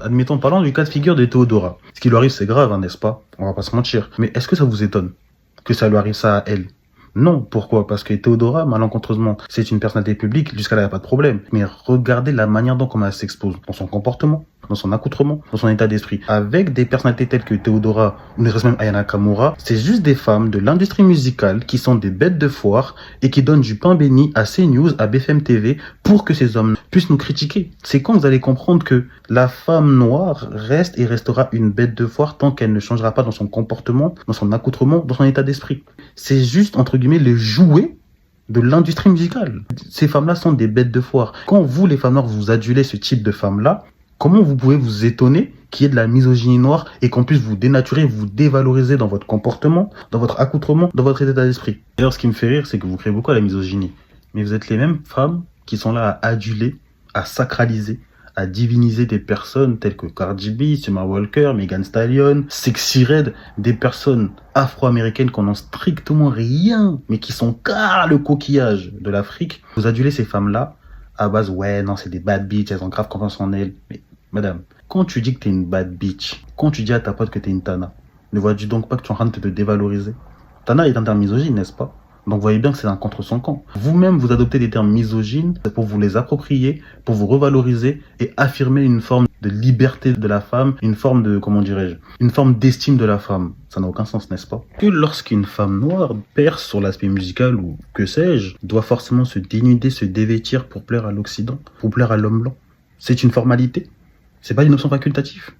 admettons, parlons du cas de figure de Théodora. Ce qui lui arrive, c'est grave, hein, n'est-ce pas? On va pas se mentir. Mais est-ce que ça vous étonne que ça lui arrive ça à elle? Non, pourquoi? Parce que Théodora, malencontreusement, c'est une personnalité publique, jusqu'à là, il n'y a pas de problème. Mais regardez la manière dont comment elle s'expose, dans son comportement, dans son accoutrement, dans son état d'esprit. Avec des personnalités telles que Théodora, ou ne serait-ce même Aya Nakamura, c'est juste des femmes de l'industrie musicale qui sont des bêtes de foire et qui donnent du pain béni à CNews, à BFM TV, pour que ces hommes puissent nous critiquer. C'est quand vous allez comprendre que la femme noire reste et restera une bête de foire tant qu'elle ne changera pas dans son comportement, dans son accoutrement, dans son état d'esprit. C'est juste, entre guillemets, le jouet de l'industrie musicale. Ces femmes-là sont des bêtes de foire. Quand vous, les femmes noires, vous adulez ce type de femmes-là, comment vous pouvez vous étonner qu'il y ait de la misogynie noire et qu'on puisse vous dénaturer, vous dévaloriser dans votre comportement, dans votre accoutrement, dans votre état d'esprit? D'ailleurs, ce qui me fait rire, c'est que vous créez beaucoup à la misogynie. Mais vous êtes les mêmes femmes qui sont là à aduler, à sacraliser, à diviniser des personnes telles que Cardi B, Summer Walker, Megan Thee Stallion, Sexyy Red, des personnes afro-américaines qui n'ont strictement rien, mais qui sont car le coquillage de l'Afrique. Vous adulez ces femmes-là à base, ouais, non, c'est des bad bitches, elles ont grave confiance en elles. Mais, madame, quand tu dis que t'es une bad bitch, quand tu dis à ta pote que t'es une Tana, ne vois-tu donc pas que tu es en train de te dévaloriser? Tana est un terme misogyne, n'est-ce pas? Donc vous voyez bien que c'est un contre son camp. Vous-même, vous adoptez des termes misogynes pour vous les approprier, pour vous revaloriser et affirmer une forme de liberté de la femme, une forme de, comment dirais-je, une forme d'estime de la femme. Ça n'a aucun sens, n'est-ce pas? Que lorsqu'une femme noire perce sur l'aspect musical ou que sais-je, doit forcément se dénuder, se dévêtir pour plaire à l'Occident, pour plaire à l'homme blanc. C'est une formalité. C'est pas une option facultative.